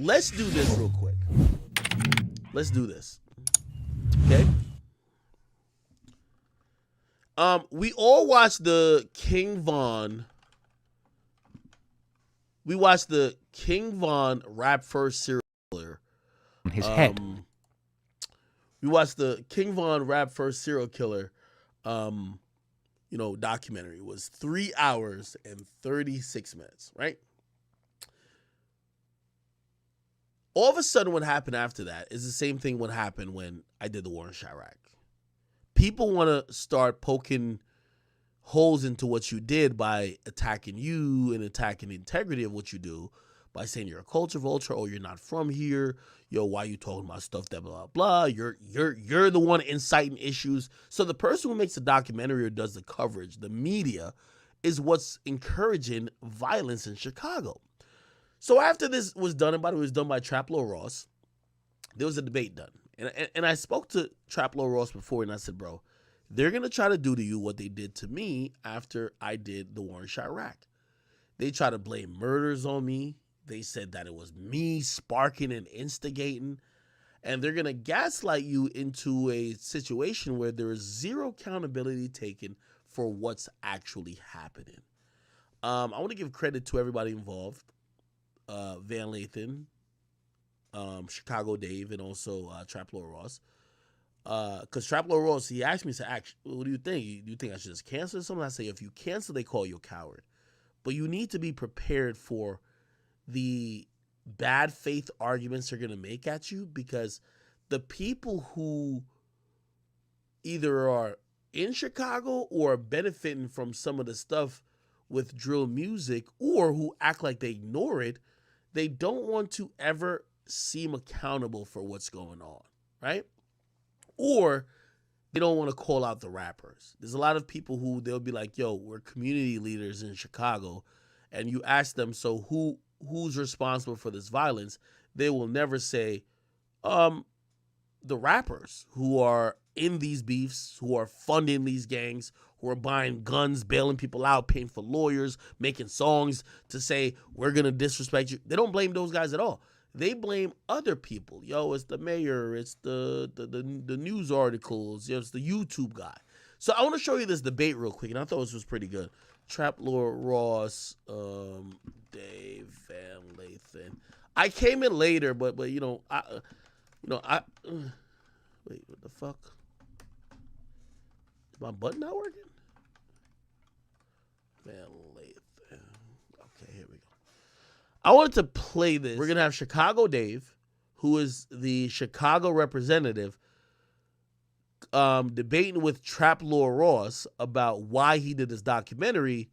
let's do this real quick. Let's do this. Okay. We all watched the King Von. We watched the King Von Rap First serial killer. His head. We watched the King Von Rap First serial killer. Documentary. It was 3 hours and 36 minutes, right? All of a sudden, what happened after that is the same thing what happened when I did the war in Chirac. People want to start poking holes into what you did by attacking you and attacking the integrity of what you do by saying you're a culture vulture or you're not from here. Yo, why you talking about stuff that blah, blah, blah. You're the one inciting issues. So the person who makes a documentary or does the coverage, the media, is what's encouraging violence in Chicago. So after this was done, and by the way, it was done by Traplo Ross, there was a debate done. And I spoke to Traplo Ross before, and I said, bro, they're going to try to do to you what they did to me after I did the war in Chirac. They try to blame murders on me. They said that it was me sparking and instigating. And they're going to gaslight you into a situation where there is zero accountability taken for what's actually happening. I want to give credit to everybody involved. Van Lathan, Chicago Dave, and also Traplo Ross. Because Traplo Ross, he asked me, what do you think? Do you think I should just cancel something? I say, if you cancel, they call you a coward. But you need to be prepared for the bad faith arguments they're going to make at you, because the people who either are in Chicago or are benefiting from some of the stuff with drill music, or who act like they ignore it, they don't want to ever seem accountable for what's going on, right? Or they don't want to call out the rappers. There's a lot of people who they'll be like, yo, we're community leaders in Chicago. And you ask them, so who's responsible for this violence? They will never say, the rappers who are in these beefs, who are funding these gangs, who are buying guns, bailing people out, paying for lawyers, making songs to say, we're going to disrespect you. They don't blame those guys at all. They blame other people. Yo, it's the mayor, it's the news articles, it's the YouTube guy. So I want to show you this debate real quick, and I thought this was pretty good. Traplo Ross, Dave Van Lathan. I came in later, but wait, what the fuck? Is my button not working? Van Lathan. Okay, here we go. I wanted to play this. We're going to have Chicago Dave, who is the Chicago representative, debating with Traplo Ross about why he did this documentary,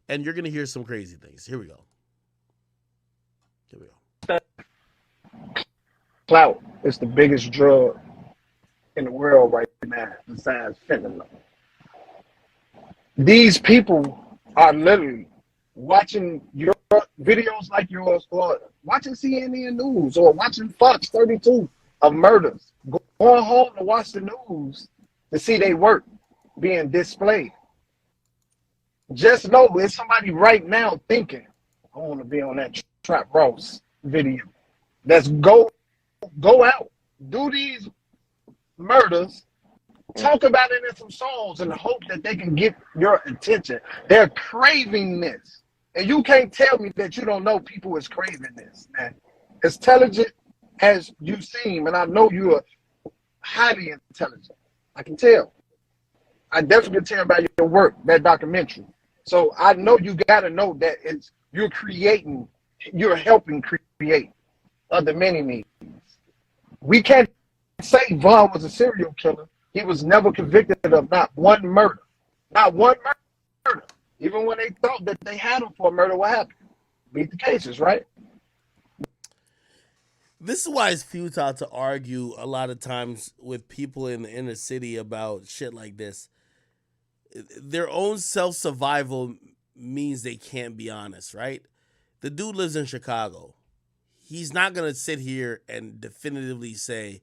and you're going to hear some crazy things. Here we go. Clout is the biggest drug in the world right now, besides fentanyl. These people are literally watching your videos like yours, or watching CNN News, or watching Fox 32 of murders, going home to watch the news to see their work being displayed. Just know there's somebody right now thinking, I want to be on that Trap Ross video. Let's go out, do these murders, talk about it in some songs, and hope that they can get your attention. They're craving this. And you can't tell me that you don't know people is craving this, man. As intelligent as you seem, and I know you are highly intelligent. I can tell. I definitely can tell about your work, that documentary. So I know you got to know that you're helping create other many means. We can't say Vaughn was a serial killer. He was never convicted of not one murder. Not one murder. Even when they thought that they had him for a murder, what happened? Beat the cases, right? This is why it's futile to argue a lot of times with people in the inner city about shit like this. Their own self-survival means they can't be honest, right? The dude lives in Chicago. He's not going to sit here and definitively say,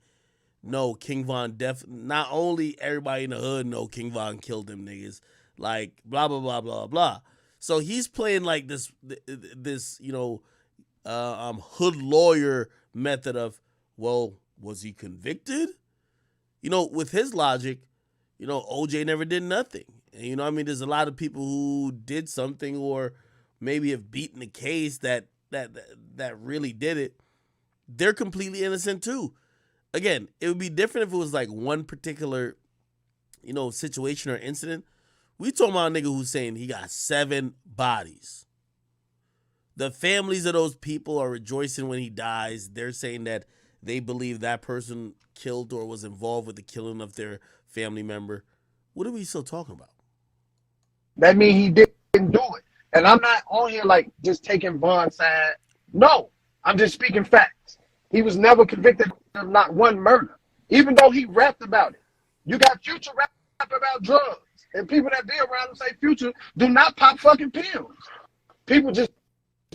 no, King Von not only everybody in the hood know King Von killed them niggas, like blah, blah, blah, blah, blah. So he's playing like this hood lawyer method of, well, was he convicted? You know, with his logic, you know, OJ never did nothing. And, you know, I mean, there's a lot of people who did something or maybe have beaten the case that really did it. They're completely innocent too. Again, it would be different if it was like one particular, you know, situation or incident. We talking about a nigga who's saying he got 7 bodies. The families of those people are rejoicing when he dies. They're saying that they believe that person killed or was involved with the killing of their family member. What are we still talking about? That means he didn't do it. And I'm not on here like just taking Von's side. No, I'm just speaking facts. He was never convicted of not one murder, even though he rapped about it. You got Future rap about drugs, and people that be around him say Future do not pop fucking pills. People just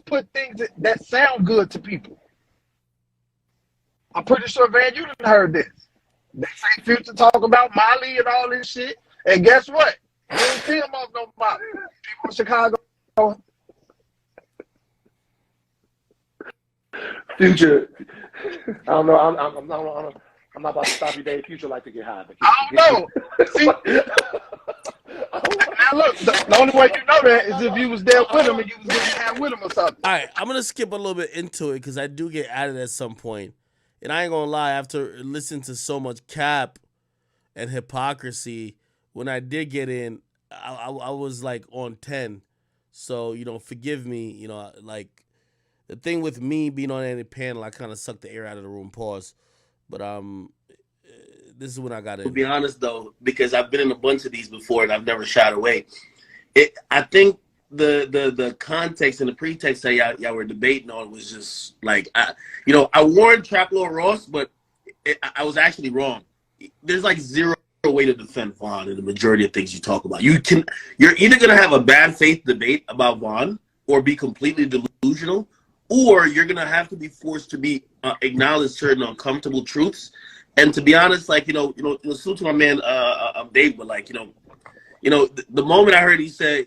put things that sound good to people. I'm pretty sure, Van, you done heard this. They say Future talk about Molly and all this shit, and guess what? You don't see him off no Molly. People in Chicago. Future, I don't know. I'm not about to stop you, Dave. Future like to get high. But I don't know. See, now look, the only way you know that is if you was there with him and you was getting high with him or something. All right, I'm gonna skip a little bit into it because I do get added at some point, and I ain't gonna lie. After listening to so much cap and hypocrisy, when I did get in, I was like on 10. So, you know, forgive me. You know, like. The thing with me being on any panel, I kind of sucked the air out of the room. Pause. But this is when I got in. To be honest, though, because I've been in a bunch of these before and I've never shied away. I think the context and the pretext that y'all were debating on was just like, I warned Trap Lord Ross, but I was actually wrong. There's like zero way to defend Vaughn in the majority of things you talk about. You're either gonna have a bad faith debate about Vaughn or be completely delusional, or you're gonna have to be forced to be acknowledge certain uncomfortable truths. And to be honest, like salute to my man Dave, but like the moment I heard he said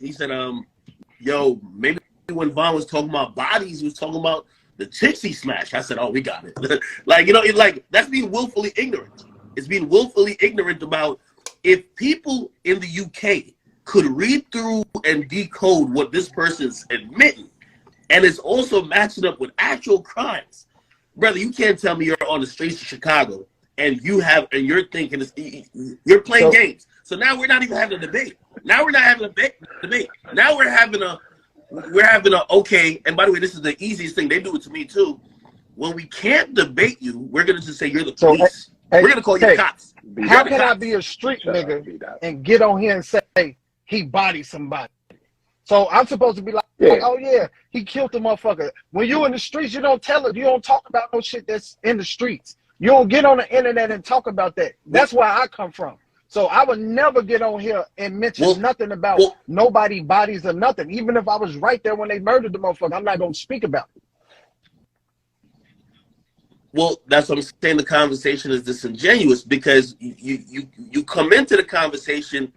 yo, maybe when Vaughn was talking about bodies, he was talking about the chicks he smashed. I said, oh, we got it. like that's being willfully ignorant. It's being willfully ignorant about if people in the UK could read through and decode what this person's admitting. And it's also matching up with actual crimes. Brother, you can't tell me you're on the streets of Chicago and you're thinking you're playing games. So now we're not even having a debate. Now we're not having a debate. Now we're having a okay. And by the way, this is the easiest thing. They do it to me too. When we can't debate you, we're gonna just say you're the police. We're gonna call you cops. How can I be a street nigga and get on here and say he bodied somebody? So I'm supposed to be like, oh yeah, he killed the motherfucker. When you in the streets, you don't tell it. You don't talk about no shit that's in the streets. You don't get on the internet and talk about that. That's where I come from. So I would never get on here and mention nothing about nobody bodies or nothing. Even if I was right there when they murdered the motherfucker, I'm not gonna speak about it. Well, that's what I'm saying. The conversation is disingenuous because you come into the conversation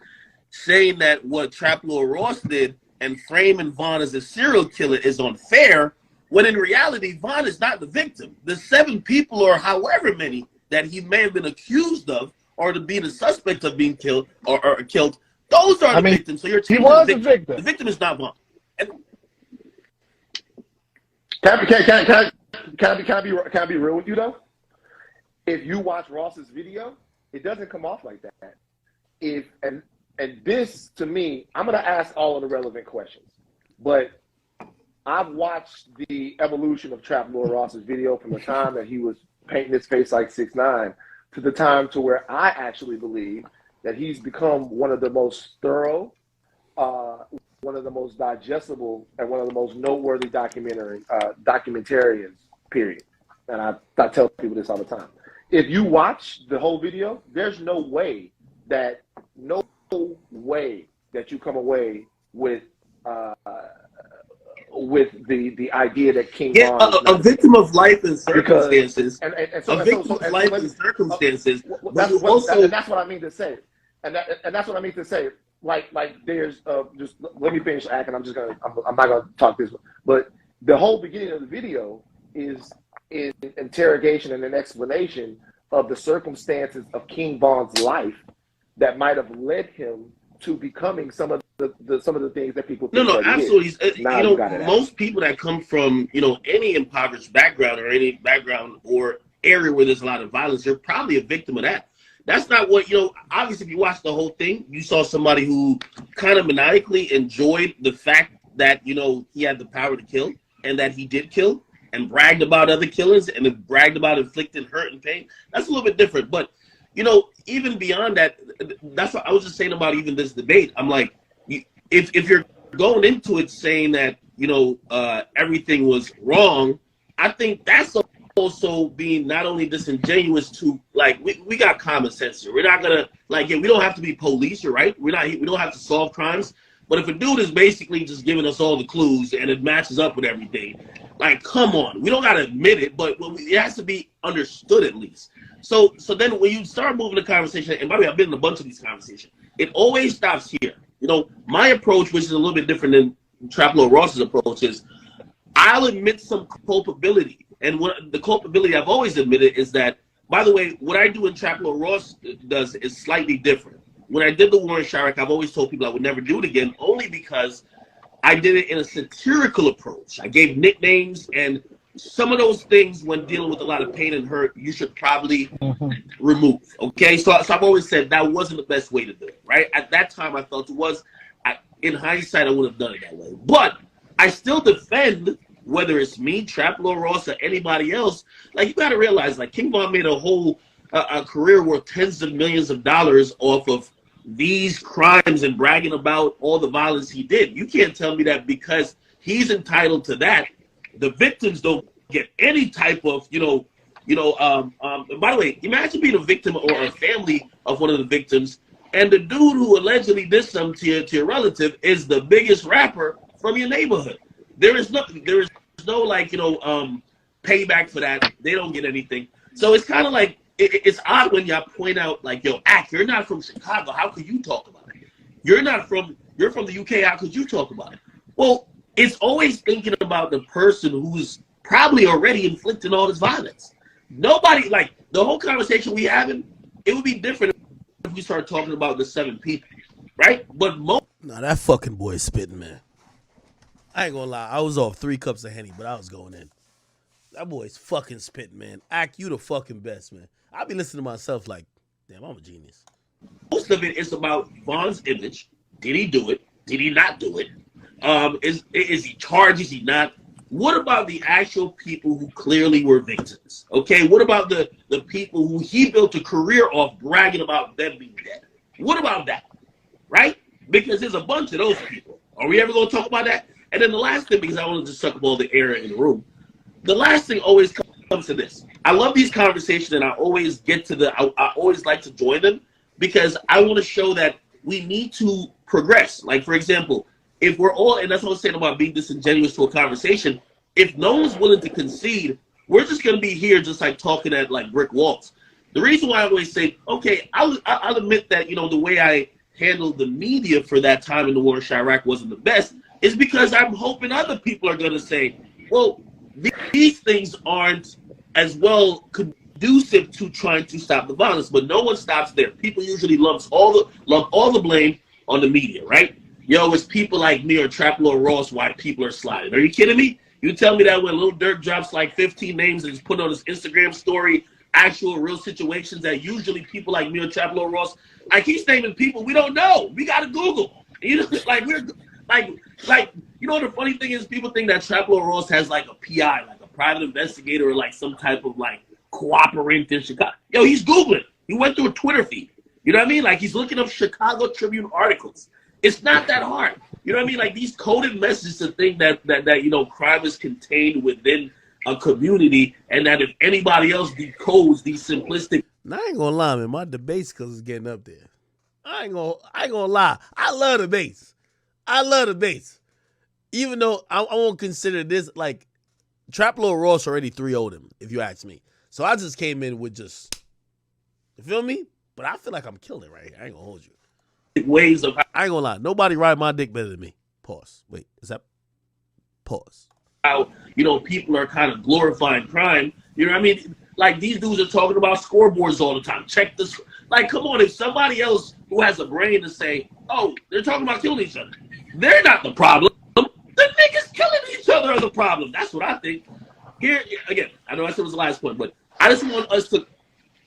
saying that what Trap Lord Ross did and framing Vaughn as a serial killer is unfair, when in reality, Vaughn is not the victim. The 7 people or however many that he may have been accused of or to be the suspect of being killed or killed, those are the victims. So you're he was the victim. The victim is not Vaughn. Can I be real with you though? If you watch Ross's video, it doesn't come off like that. And this, to me, I'm going to ask all of the relevant questions, but I've watched the evolution of Trap Lord Ross's video from the time that he was painting his face like 6ix9ine to the time to where I actually believe that he's become one of the most thorough, one of the most digestible, and one of the most noteworthy documentarians, period. And I tell people this all the time. If you watch the whole video, there's no way that you come away with the idea that King Von a victim of life and circumstances. That's what I mean to say. And that's what I mean to say. Like there's just let me finish acting. I'm not gonna talk this, but the whole beginning of the video is in interrogation and an explanation of the circumstances of King Von's life that might have led him to becoming some of the things that people think that absolutely. Now you know, most people that come from, you know, any impoverished background or any background or area where there's a lot of violence, they're probably a victim of that. That's not what, you know, obviously if you watch the whole thing, you saw somebody who kind of maniacally enjoyed the fact that, you know, he had the power to kill and that he did kill and bragged about other killings and then bragged about inflicting hurt and pain. That's a little bit different. But, you know, even beyond that, that's what I was just saying about even this debate. I'm like, if you're going into it saying that, you know, everything was wrong, I think that's also being not only disingenuous to, like, we got common sense here. We're not gonna, like, yeah, we don't have to be police, you're right. We don't have to solve crimes. But if a dude is basically just giving us all the clues and it matches up with everything, like, come on, we don't gotta admit it, but it has to be understood at least. So then when you start moving the conversation, and by the way, I've been in a bunch of these conversations, it always stops here. You know, my approach, which is a little bit different than Traplo Ross's approach, is I'll admit some culpability. And what the culpability I've always admitted is that, by the way, what I do in Traplo Ross does is slightly different. When I did the war in Chirac, I've always told people I would never do it again, only because I did it in a satirical approach. I gave nicknames, and some of those things, when dealing with a lot of pain and hurt, you should probably remove. Okay, so I've always said that wasn't the best way to do it. Right at that time, I felt it was. In hindsight, I would have done it that way. But I still defend, whether it's me, Traplo Ross, or anybody else. Like, you got to realize, like, King Von made a whole a career worth tens of millions of dollars off of these crimes and bragging about all the violence he did. You can't tell me that because he's entitled to that, the victims don't get any type of, by the way, imagine being a victim or a family of one of the victims, and the dude who allegedly did something to your relative is the biggest rapper from your neighborhood. There is no payback for that. They don't get anything. So it's kind of like, it's odd when y'all point out, like, yo, you're not from Chicago. How could you talk about it? You're from the UK. How could you talk about it? Well, it's always thinking about the person who's probably already inflicting all this violence. Nobody, like, the whole conversation we having, it would be different if we start talking about the 7 people, right? But nah, that fucking boy is spitting, man. I ain't gonna lie. I was off 3 cups of Henny, but I was going in. That boy's fucking spitting, man. You the fucking best, man. I be listening to myself like, damn, I'm a genius. Most of it is about Von's image. Did he do it? Did he not do it? Is he charged? Is he not? What about the actual people who clearly were victims? Okay, what about the people who he built a career off bragging about them being dead? What about that? Right? Because there's a bunch of those people. Are we ever going to talk about that? And then the last thing, because I want to just suck up all the air in the room, the last thing always comes to this. I love these conversations, and I always get to I always like to join them because I want to show that we need to progress. Like, for example, if we're all, and that's what I was saying about being disingenuous to a conversation, if no one's willing to concede, we're just going to be here just like talking at like brick walls. The reason why I always say, okay, I'll admit that, the way I handled the media for that time in the war in Chirac wasn't the best, is because I'm hoping other people are going to say, well, these things aren't as well conducive to trying to stop the violence, but no one stops there. People usually lump all the blame on the media, right? Yo, it's people like me or Traplo Ross why people are sliding. Are you kidding me? You tell me that when Lil Durk drops like 15 names and just put on his Instagram story, actual real situations that usually people like me or Traplo Ross, like, he's naming people we don't know. We got to Google. Like, we're like, the funny thing is people think that Traplo Ross has like a PI, like a private investigator, or like some type of like cooperant in Chicago. Yo, he's Googling. He went through a Twitter feed. You know what I mean? Like, he's looking up Chicago Tribune articles. It's not that hard. You know what I mean? Like, these coded messages to think that crime is contained within a community, and that if anybody else decodes these simplistic. Now, I ain't gonna lie, man. My debate skills is getting up there. I ain't gonna lie. I love debates. Even though I won't consider this, like, Traplo Ross already 3-0'd him, if you ask me. So I just came in with just, you feel me? But I feel like I'm killing it right here. I ain't gonna hold you. Ways of, I ain't gonna lie. Nobody ride my dick better than me. Pause. Wait, is that? Pause. How, people are kind of glorifying crime, You know what I mean? Like, these dudes are talking about scoreboards all the time. Check this. Like, come on, if somebody else who has a brain to say, oh, they're talking about killing each other, they're not the problem. The niggas killing each other are the problem. That's what I think. Here, again, I know I said it was the last point, but I just want us to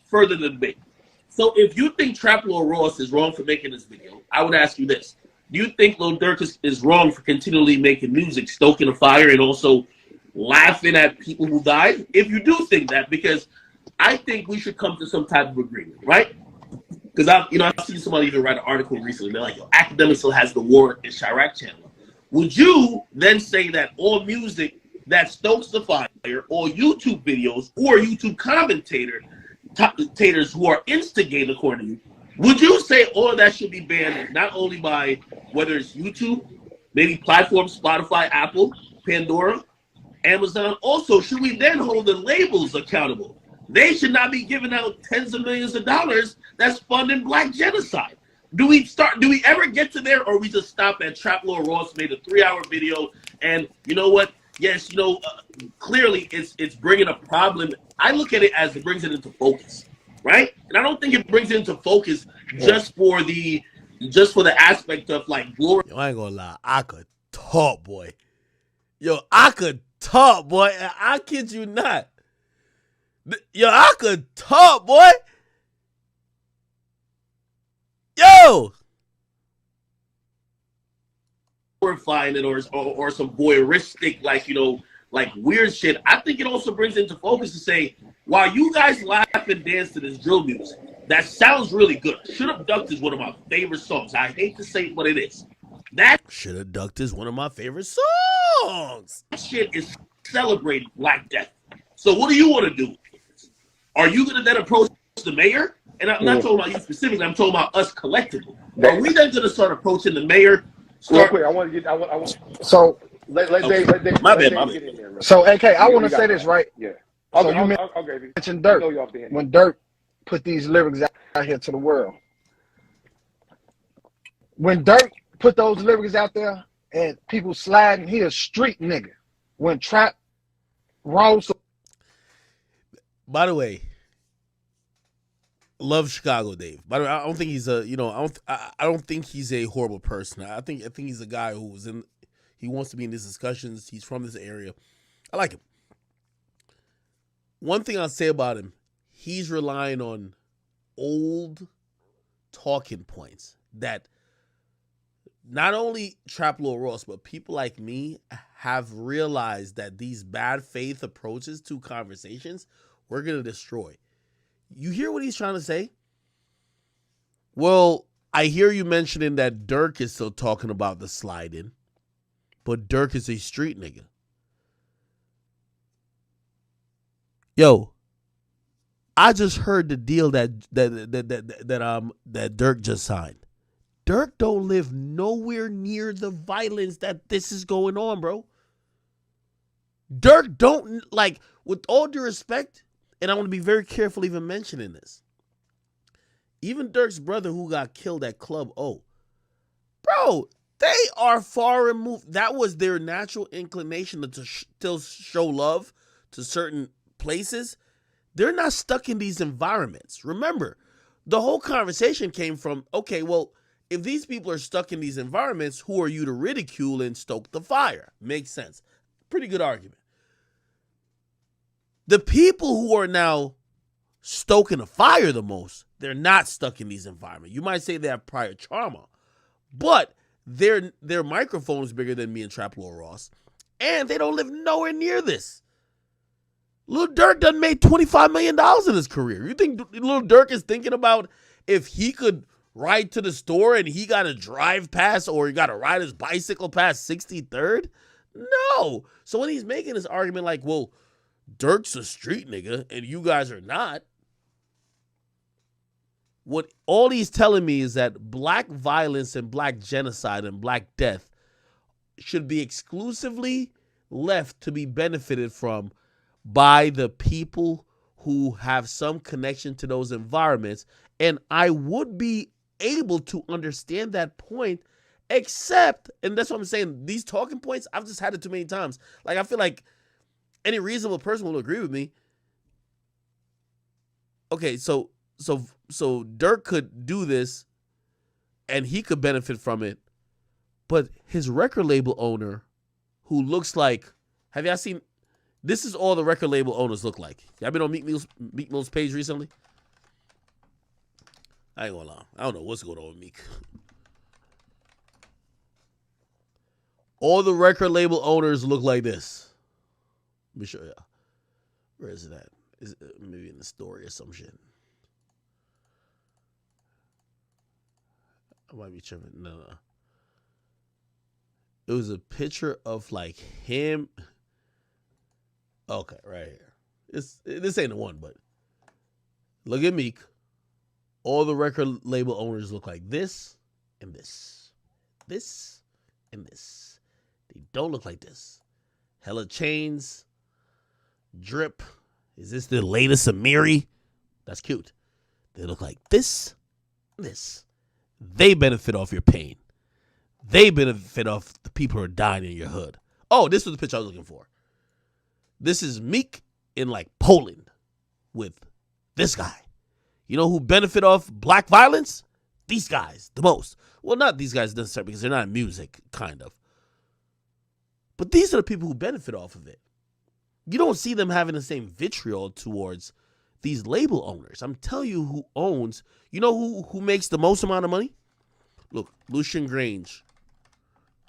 further the debate. So if you think Trap Lord Ross is wrong for making this video, I would ask you this. Do you think Lil Durk is wrong for continually making music, stoking a fire, and also laughing at people who died? If you do think that, because I think we should come to some type of agreement, right? Because I've seen somebody even write an article recently. They're like, Akademiks still has the War in Chirac channel. Would you then say that all music that stokes the fire, or YouTube videos, or YouTube commentators who are instigating, according to you, would you say all of that should be banned, not only by whether it's YouTube, maybe platforms, Spotify, Apple, Pandora, Amazon? Also, should we then hold the labels accountable? They should not be giving out tens of millions of dollars that's funding black genocide. Do we ever get to there, or we just stop at Trap Lord Ross made a 3-hour video, and you know what? Yes, clearly it's bringing a problem. I look at it as it brings it into focus, right? And I don't think it brings it into focus just for the aspect of like glory. Yo, I ain't gonna lie, I could talk, boy. Yo, I could talk, boy. I kid you not. Yo, I could talk, boy. Yo. Glorifying it or some voyeuristic, like weird shit. I think it also brings into focus to say, while you guys laugh and dance to this drill music, that sounds really good. Should Have Ducked is one of my favorite songs. I hate to say it, but it is. That Should Have Ducked is one of my favorite songs. Shit is celebrating Black Death. So what do you want to do? Are you going to then approach the mayor? And I'm not talking about you specifically. I'm talking about us collectively. Are we then going to start approaching the mayor? Real quick, I want to get. So let Dave My get bad. in there. So AK, I want to say this, right? Yeah. So I'll you mentioned Dirk. When Dirk put these lyrics out here to the world, when Dirk put those lyrics out there and people sliding, he a street nigga. When Trap Ross. By the way, love Chicago Dave. By the way, I don't think he's I don't think he's a horrible person. I think he's a guy who's he wants to be in these discussions. He's from this area. I like him. One thing I'll say about him, he's relying on old talking points that not only Trap Lord Ross, but people like me have realized that these bad faith approaches to conversations we're going to destroy. You hear what he's trying to say? Well, I hear you mentioning that Dirk is still talking about the slide-in, but Dirk is a street nigga. Yo, I just heard the deal that Dirk just signed. Dirk don't live nowhere near the violence that this is going on, bro. Dirk don't, like, with all due respect, and I want to be very careful even mentioning this. Even Dirk's brother who got killed at Club O. Bro, they are far removed. That was their natural inclination to still show love to certain places. They're not stuck in these environments. Remember, the whole conversation came from, okay, well, if these people are stuck in these environments, who are you to ridicule and stoke the fire? Makes sense. Pretty good argument. The people who are now stoking the fire the most, they're not stuck in these environments. You might say they have prior trauma, but their microphone is bigger than me and Trap Lord Ross, and they don't live nowhere near this. Lil Durk done made $25 million in his career. You think Lil Durk is thinking about if he could ride to the store and he got to drive past or he got to ride his bicycle past 63rd? No. So when he's making this argument like, well, Dirk's a street nigga and you guys are not, what all he's telling me is that black violence and black genocide and black death should be exclusively left to be benefited from by the people who have some connection to those environments. And I would be able to understand that point, except, and that's what I'm saying, these talking points, I've just had it too many times. Like, I feel like any reasonable person will agree with me okay, so Dirk could do this, and he could benefit from it, but his record label owner, who looks like, have y'all seen? This is all the record label owners look like. Y'all been on Meek Mill's page recently? I ain't gonna lie. I don't know what's going on with Meek. All the record label owners look like this. Let me show y'all. Where is it at? Is it maybe in the story or some shit? I might be tripping. No. It was a picture of like him. Okay, right here. This ain't the one, but look at Meek. All the record label owners look like this and this. This and this. They don't look like this. Hella chains. Drip. Is this the latest Amiri? That's cute. They look like this and this. They benefit off your pain. They benefit off the people who are dying in your hood. Oh, this was the picture I was looking for. This is Meek in like Poland with this guy. You know who benefit off black violence? These guys, the most. Well, not these guys necessarily because they're not in music, kind of. But these are the people who benefit off of it. You don't see them having the same vitriol towards these label owners. I'm telling you who owns. You know who makes the most amount of money? Look, Lucian Grange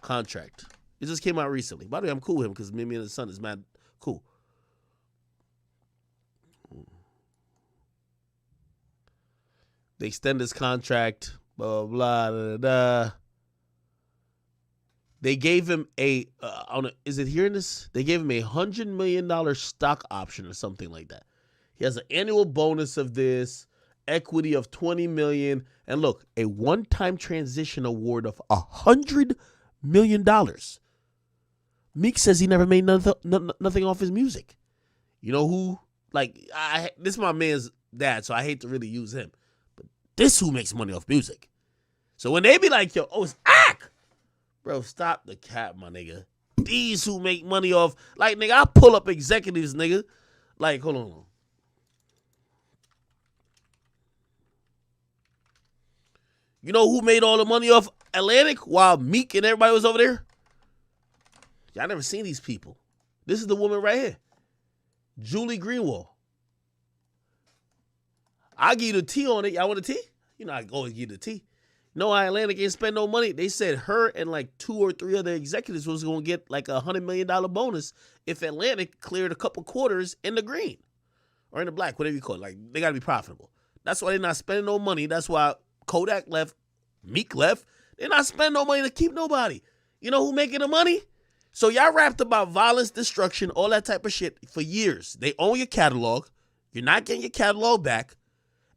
contract. It just came out recently. By the way, I'm cool with him because me and his son is mad cool. They extend his contract. Blah blah blah. Blah. They gave him a. Is it here in this? They gave him $100 million stock option or something like that. He has an annual bonus of this, equity of $20 million, and look, a one-time transition award of $100 million. Meek says he never made nothing off his music. You know who? Like, this is my man's dad, so I hate to really use him. But this who makes money off music. So when they be like, yo, oh, it's Ak. Bro, stop the cap, my nigga. These who make money off, like, nigga, I pull up executives, nigga. Like, hold on. You know who made all the money off Atlantic while Meek and everybody was over there? Y'all never seen these people. This is the woman right here. Julie Greenwald. I'll give you the tea on it. Y'all want the tea? You know I always give you the tea. No, Atlantic ain't spend no money. They said her and like 2 or 3 other executives was going to get like $100 million bonus if Atlantic cleared a couple quarters in the green or in the black, whatever you call it. Like, they got to be profitable. That's why they're not spending no money. That's why Kodak left, Meek left. They're not spending no money to keep nobody. You know who making the money? So y'all rapped about violence, destruction, all that type of shit for years. They own your catalog. You're not getting your catalog back.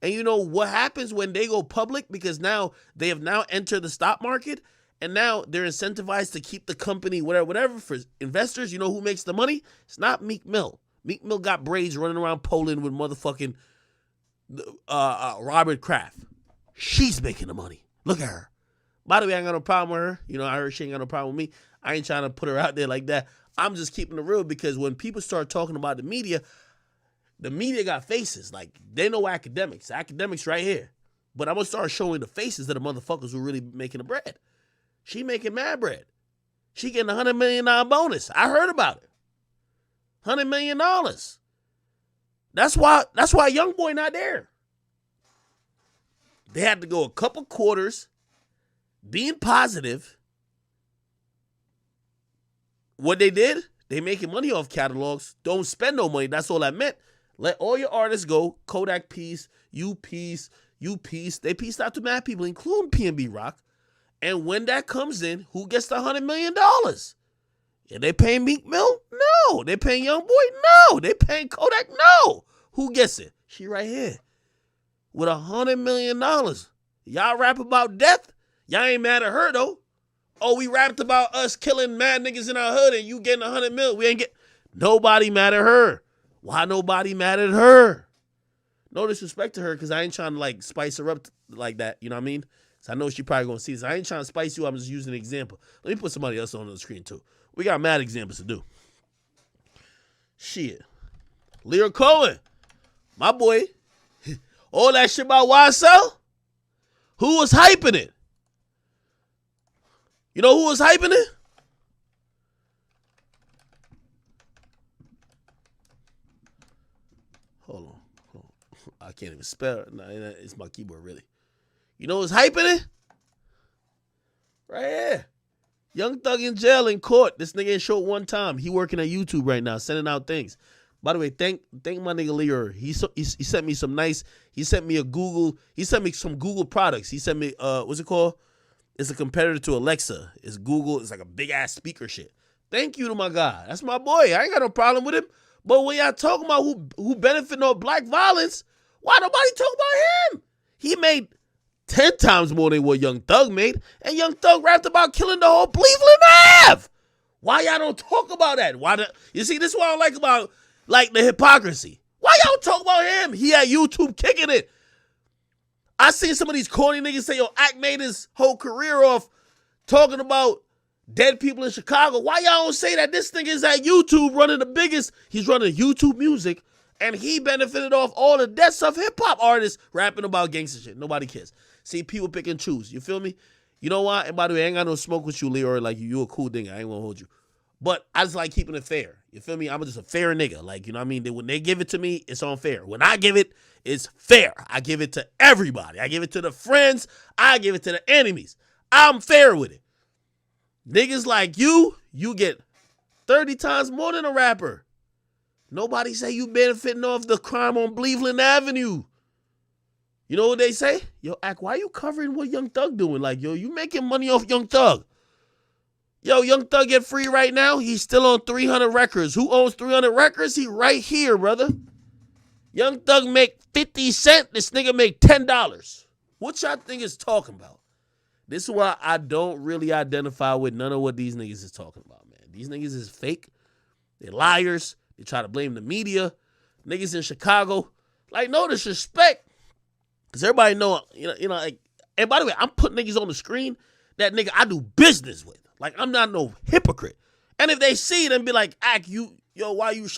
And you know what happens when they go public? Because now they have now entered the stock market, and now they're incentivized to keep the company, whatever, for investors. You know who makes the money? It's not Meek Mill. Meek Mill got braids running around Poland with motherfucking Robert Kraft. She's making the money. Look at her. By the way, I ain't got no problem with her. You know, I heard she ain't got no problem with me. I ain't trying to put her out there like that. I'm just keeping it real because when people start talking about the media got faces. Like, they know Akademiks. Akademiks right here. But I'm going to start showing the faces of the motherfuckers who really making the bread. She making mad bread. She getting $100 million bonus. I heard about it. $100 million. That's why YoungBoy not there. They had to go a couple quarters being positive. What they did, they making money off catalogs. Don't spend no money. That's all that meant. Let all your artists go. Kodak piece, you piece. They pieced out to mad people, including PNB Rock. And when that comes in, who gets the $100 million? Yeah, they paying Meek Mill? No. They paying YoungBoy? No. They paying Kodak? No. Who gets it? She right here with $100 million. Y'all rap about death? Y'all ain't mad at her, though. Oh, we rapped about us killing mad niggas in our hood and you getting $100 million. We ain't get... Nobody mad at her. Why nobody mad at her? No disrespect to her because I ain't trying to, like, spice her up like that. You know what I mean? So I know she probably going to see this. I ain't trying to spice you. I'm just using an example. Let me put somebody else on the screen, too. We got mad examples to do. Shit. Lear Cohen. My boy. All that shit about YSL? Who was hyping it? You know who was hyping it? Hold on. I can't even spell it. No, it's my keyboard, really. You know who's hyping it? Right here. Young Thug in jail in court. This nigga ain't short one time. He working at YouTube right now, sending out things. By the way, thank my nigga Leor. He sent me some nice. He sent me some Google products. He sent me what's it called? It's a competitor to Alexa. It's Google. It's like a big ass speaker shit. Thank you to my guy. That's my boy. I ain't got no problem with him. But when y'all talking about who benefiting on black violence, why nobody talk about him? He made 10 times more than what Young Thug made, and Young Thug rapped about killing the whole Cleveland Ave. Why y'all don't talk about that? You see, this is what I don't like about the hypocrisy. Why y'all don't talk about him? He had YouTube kicking it. I seen some of these corny niggas say, yo, Act made his whole career off talking about dead people in Chicago. Why y'all don't say that this nigga is at YouTube running the biggest? He's running YouTube music, and he benefited off all the deaths of hip-hop artists rapping about gangster shit. Nobody cares. See, people pick and choose. You feel me? You know why? And by the way, I ain't got no smoke with you, Leo. Like, you a cool nigga. I ain't gonna hold you. But I just like keeping it fair. You feel me? I'm just a fair nigga. Like, you know what I mean? When they give it to me, it's unfair. When I give it, it's fair. I give it to everybody. I give it to the friends. I give it to the enemies. I'm fair with it. Niggas like you get 30 times more than a rapper. Nobody say you benefiting off the crime on Cleveland Avenue. You know what they say? Yo, Ack, why you covering what Young Thug doing? Like, yo, you making money off Young Thug. Yo, Young Thug get free right now. He's still on 300 records. Who owns 300 records? He right here, brother. Young Thug make 50 cents. This nigga make $10. What y'all think is talking about? This is why I don't really identify with none of what these niggas is talking about, man. These niggas is fake. They're liars. They try to blame the media. Niggas in Chicago. Like, no disrespect. Because everybody know, like, and by the way, I'm putting niggas on the screen that nigga I do business with. Like, I'm not no hypocrite. And if they see it and be like, Ack, why you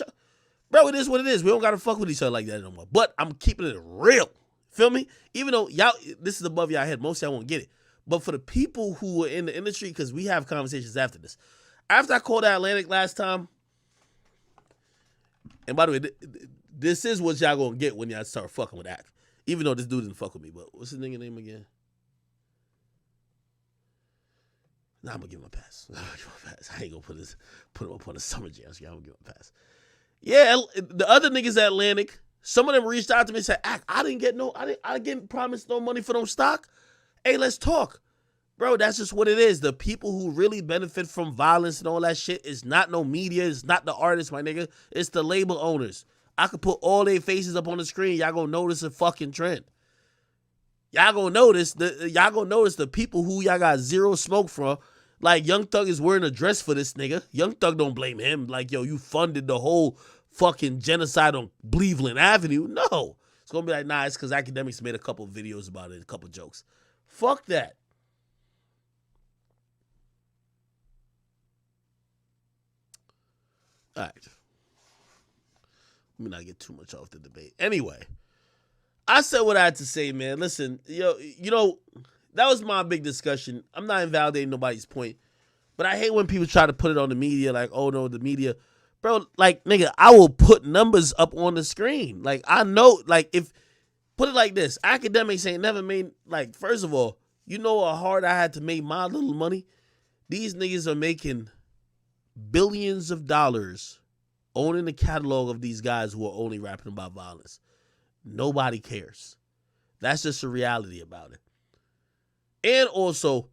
bro, it is what it is. We don't got to fuck with each other like that no more. But I'm keeping it real. Feel me? Even though y'all, this is above y'all head. Most of y'all won't get it. But for the people who are in the industry, because we have conversations after this. After I called out Atlantic last time, and by the way, this is what y'all going to get when y'all start fucking with Ack. Even though this dude didn't fuck with me, but what's his nigga name again? Nah, I'm gonna give him a pass. I ain't gonna put him up on the summer jam. I'm gonna give him a pass. Yeah, the other niggas at Atlantic, some of them reached out to me and said, I didn't promise no money for no stock. Hey, let's talk. Bro, that's just what it is. The people who really benefit from violence and all that shit is not no media. It's not the artists, my nigga. It's the label owners. I could put all their faces up on the screen. Y'all gonna notice a fucking trend. Y'all gonna notice the people who y'all got zero smoke from. Like, Young Thug is wearing a dress for this nigga. Young Thug don't blame him. Like, yo, you funded the whole fucking genocide on Cleveland Avenue. No. It's gonna be like, nah, it's because Akademiks made a couple videos about it, a couple jokes. Fuck that. All right. Let me not get too much off the debate. Anyway, I said what I had to say, man. Listen, that was my big discussion. I'm not invalidating nobody's point, but I hate when people try to put it on the media, like, oh no, the media. Bro, like, nigga, I will put numbers up on the screen. Like, I know, like, if, put it like this, Akademiks ain't never made, like, first of all, you know how hard I had to make my little money? These niggas are making billions of dollars owning the catalog of these guys who are only rapping about violence. Nobody cares. That's just the reality about it. And also,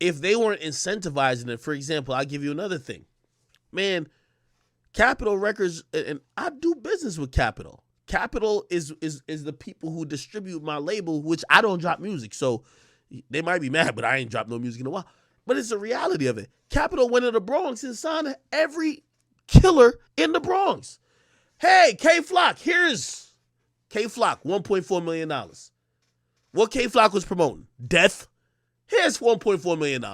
if they weren't incentivizing it, for example, I'll give you another thing. Man, Capitol Records, and I do business with Capitol. Capitol is the people who distribute my label, which I don't drop music. So they might be mad, but I ain't dropped no music in a while. But it's the reality of it. Capitol went to the Bronx and signed every killer in the Bronx. Hey, K-Flock, here's K-Flock, $1.4 million. What K-Flock was promoting? Death. Here's $1.4 million.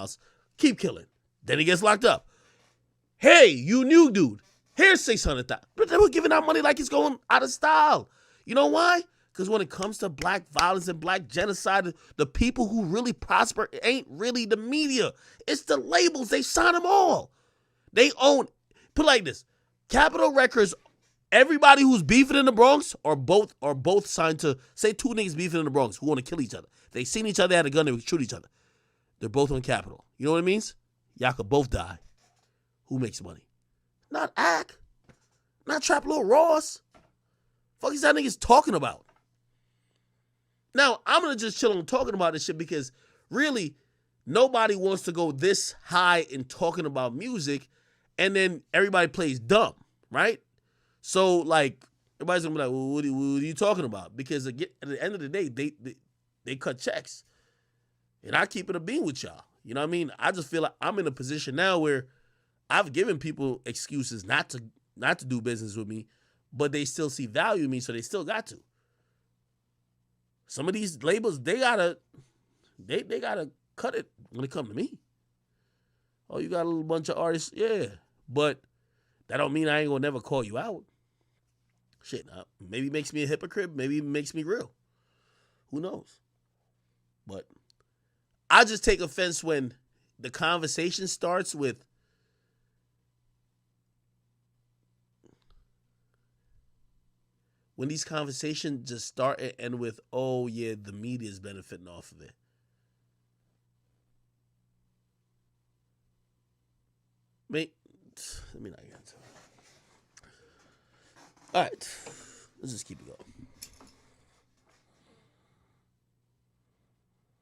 Keep killing. Then he gets locked up. Hey, you new dude. Here's $600,000. But they were giving out money like it's going out of style. You know why? Because when it comes to black violence and black genocide, the people who really prosper ain't really the media. It's the labels. They sign them all. They own, put it like this, Capitol Records, everybody who's beefing in the Bronx are both signed to, say two niggas beefing in the Bronx who want to kill each other. They seen each other, had a gun, they would shoot each other. They're both on Capitol. You know what it means? Y'all could both die. Who makes money? Not Ack. Not Trap Lil Ross. Fuck is that niggas talking about? Now, I'm going to just chill on talking about this shit because really, nobody wants to go this high in talking about music and then everybody plays dumb, right? So, like, everybody's going to be like, well, what are you talking about? Because at the end of the day, they cut checks. And I keep it a bean with y'all. You know what I mean? I just feel like I'm in a position now where I've given people excuses not to do business with me, but they still see value in me, so they still got to. Some of these labels, they gotta cut it when it comes to me. Oh, you got a little bunch of artists, yeah, but that don't mean I ain't gonna never call you out. Shit, maybe it makes me a hypocrite, maybe it makes me real. Who knows? But I just take offense when the conversation starts with when these conversations just start and end with, oh yeah, the media is benefiting off of it. Let me not get into it. All right, let's just keep it going.